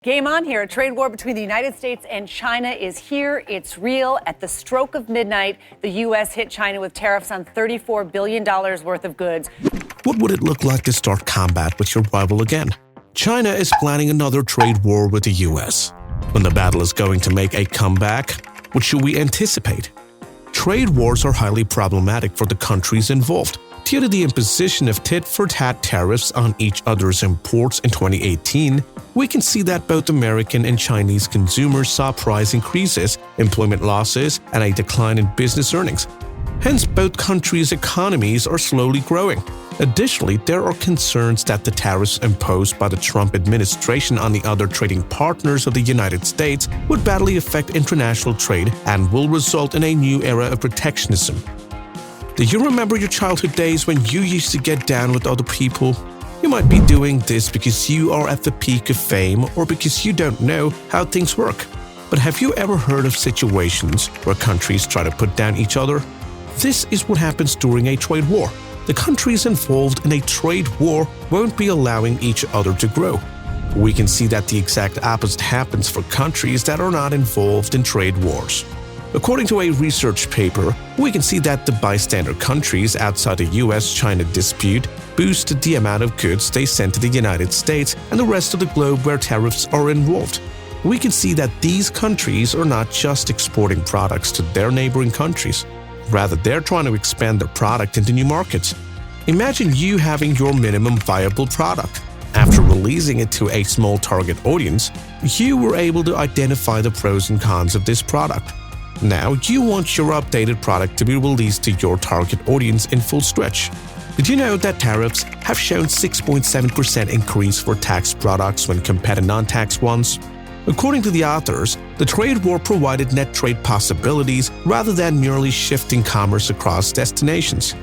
Game on here. A trade war between the United States and China is here. It's real. At the stroke of midnight, the U.S. hit China with tariffs on $34 billion worth of goods. What would it look like to start combat with your rival again? China is planning another trade war with the U.S. When the battle is going to make a comeback, what should we anticipate? Trade wars are highly problematic for the countries involved. Due to the imposition of tit-for-tat tariffs on each other's imports in 2018, we can see that both American and Chinese consumers saw price increases, employment losses, and a decline in business earnings. Hence, both countries' economies are slowly growing. Additionally, there are concerns that the tariffs imposed by the Trump administration on the other trading partners of the United States would badly affect international trade and will result in a new era of protectionism. Do you remember your childhood days when you used to get down with other people? You might be doing this because you are at the peak of fame or because you don't know how things work. But have you ever heard of situations where countries try to put down each other? This is what happens during a trade war. The countries involved in a trade war won't be allowing each other to grow. We can see that the exact opposite happens for countries that are not involved in trade wars. According to a research paper, we can see that the bystander countries outside the US-China dispute boosted the amount of goods they sent to the United States and the rest of the globe where tariffs are involved. We can see that these countries are not just exporting products to their neighboring countries. Rather, they're trying to expand their product into new markets. Imagine you having your minimum viable product. After releasing it to a small target audience, you were able to identify the pros and cons of this product. Now, you want your updated product to be released to your target audience in full stretch. Did you know that tariffs have shown 6.7% increase for taxed products when compared to non-taxed ones? According to the authors, the trade war provided net trade possibilities rather than merely shifting commerce across destinations.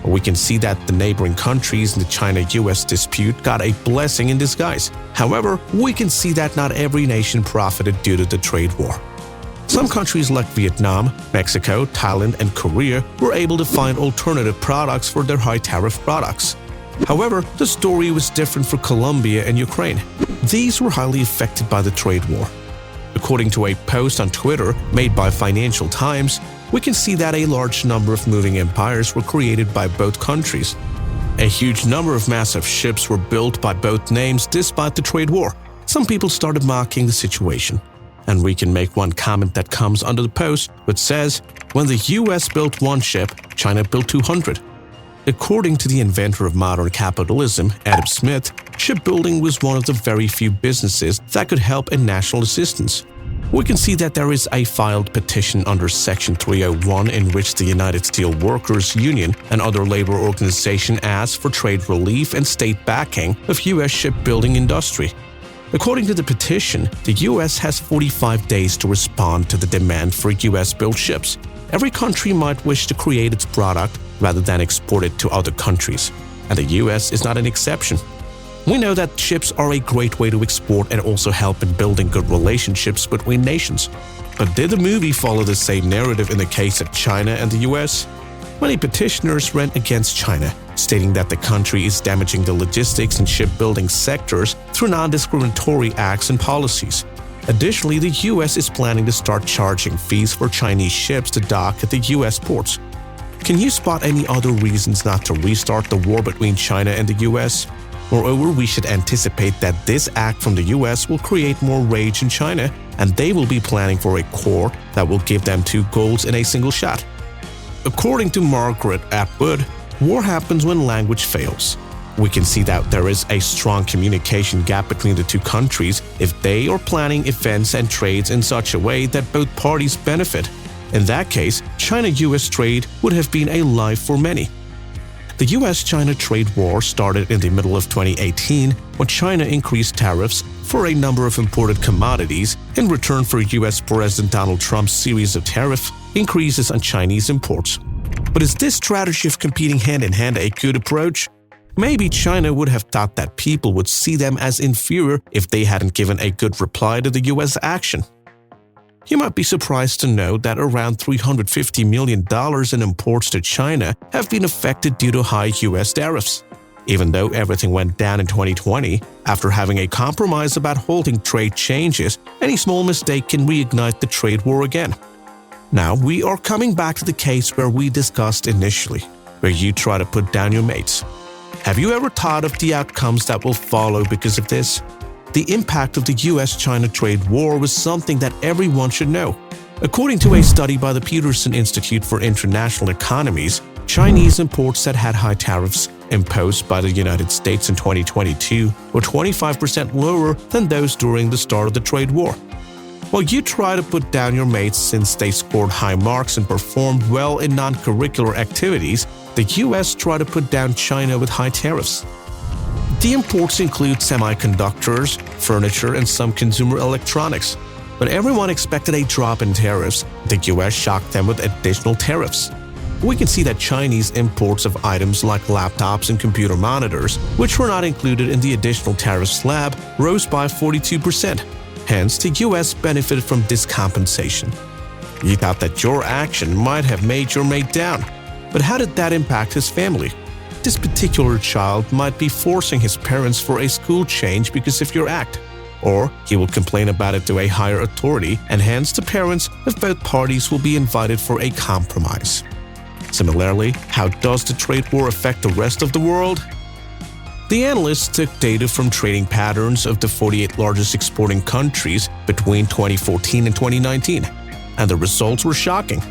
We can see that the neighboring countries in the China-US dispute got a blessing in disguise. However, we can see that not every nation profited due to the trade war. Some countries like Vietnam, Mexico, Thailand, and Korea were able to find alternative products for their high-tariff products. However, the story was different for Colombia and Ukraine. These were highly affected by the trade war. According to a post on Twitter made by Financial Times, we can see that a large number of moving empires were created by both countries. A huge number of massive ships were built by both names despite the trade war. Some people started mocking the situation. And we can make one comment that comes under the post, which says, when the US built one ship, China built 200. According to the inventor of modern capitalism, Adam Smith, shipbuilding was one of the very few businesses that could help in national assistance. We can see that there is a filed petition under Section 301 in which the United Steelworkers Union and other labor organizations ask for trade relief and state backing of US shipbuilding industry. According to the petition, the U.S. has 45 days to respond to the demand for U.S.-built ships. Every country might wish to create its product rather than export it to other countries, and the U.S. is not an exception. We know that ships are a great way to export and also help in building good relationships between nations. But did the movie follow the same narrative in the case of China and the U.S.? Many petitioners ran against China, stating that the country is damaging the logistics and shipbuilding sectors through non-discriminatory acts and policies. Additionally, the U.S. is planning to start charging fees for Chinese ships to dock at the U.S. ports. Can you spot any other reasons not to restart the war between China and the U.S.? Moreover, we should anticipate that this act from the U.S. will create more rage in China, and they will be planning for a court that will give them 2 goals in a single shot. According to Margaret Atwood, war happens when language fails. We can see that there is a strong communication gap between the two countries if they are planning events and trades in such a way that both parties benefit. In that case, China-US trade would have been a life for many. The US-China trade war started in the middle of 2018 when China increased tariffs for a number of imported commodities in return for US President Donald Trump's series of tariff increases on Chinese imports. But is this strategy of competing hand-in-hand a good approach? Maybe China would have thought that people would see them as inferior if they hadn't given a good reply to the US action. You might be surprised to know that around $350 million in imports to China have been affected due to high US tariffs. Even though everything went down in 2020, after having a compromise about halting trade changes, any small mistake can reignite the trade war again. Now, we are coming back to the case where we discussed initially, where you try to put down your mates. Have you ever thought of the outcomes that will follow because of this? The impact of the US-China trade war was something that everyone should know. According to a study by the Peterson Institute for International Economies, Chinese imports that had high tariffs imposed by the United States in 2022 were 25% lower than those during the start of the trade war. While you try to put down your mates since they scored high marks and performed well in non-curricular activities, the US tried to put down China with high tariffs. The imports include semiconductors, furniture, and some consumer electronics. But everyone expected a drop in tariffs. The US shocked them with additional tariffs. We can see that Chinese imports of items like laptops and computer monitors, which were not included in the additional tariff slab, rose by 42%. Hence, the US benefited from this compensation. You thought that your action might have made your mate down. But how did that impact his family? This particular child might be forcing his parents for a school change because of your act. Or he will complain about it to a higher authority, and hence the parents of both parties will be invited for a compromise. Similarly, how does the trade war affect the rest of the world? The analysts took data from trading patterns of the 48 largest exporting countries between 2014 and 2019, and the results were shocking.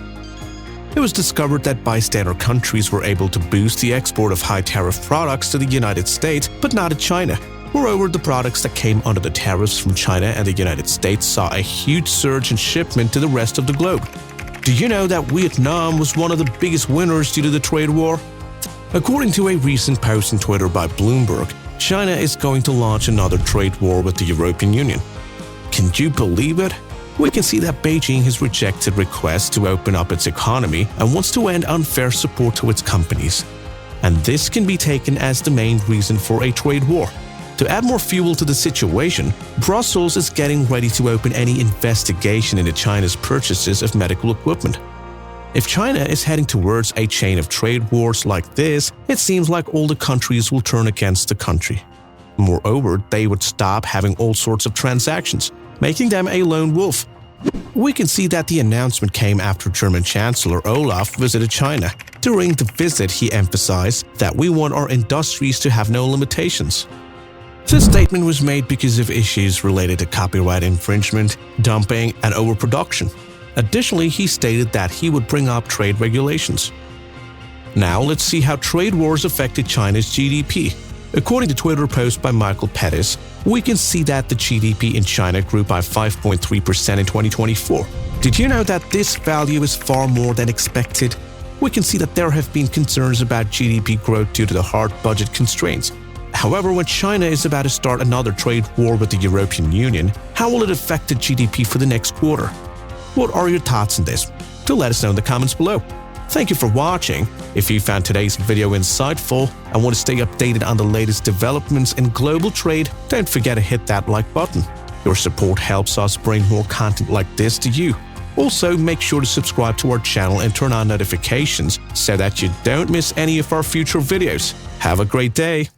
It was discovered that bystander countries were able to boost the export of high-tariff products to the United States, but not to China. Moreover, the products that came under the tariffs from China and the United States saw a huge surge in shipment to the rest of the globe. Do you know that Vietnam was one of the biggest winners due to the trade war? According to a recent post on Twitter by Bloomberg, China is going to launch another trade war with the European Union. Can you believe it? We can see that Beijing has rejected requests to open up its economy and wants to end unfair support to its companies. And this can be taken as the main reason for a trade war. To add more fuel to the situation, Brussels is getting ready to open any investigation into China's purchases of medical equipment. If China is heading towards a chain of trade wars like this, it seems like all the countries will turn against the country. Moreover, they would stop having all sorts of transactions, making them a lone wolf. We can see that the announcement came after German Chancellor Olaf visited China. During the visit, he emphasized that we want our industries to have no limitations. This statement was made because of issues related to copyright infringement, dumping, and overproduction. Additionally, he stated that he would bring up trade regulations. Now, let's see how trade wars affected China's GDP. According to Twitter post by Michael Pettis, we can see that the GDP in China grew by 5.3% in 2024. Did you know that this value is far more than expected? We can see that there have been concerns about GDP growth due to the hard budget constraints. However, when China is about to start another trade war with the European Union, how will it affect the GDP for the next quarter? What are your thoughts on this? Do let us know in the comments below. Thank you for watching. If you found today's video insightful and want to stay updated on the latest developments in global trade, don't forget to hit that like button. Your support helps us bring more content like this to you. Also, make sure to subscribe to our channel and turn on notifications so that you don't miss any of our future videos. Have a great day.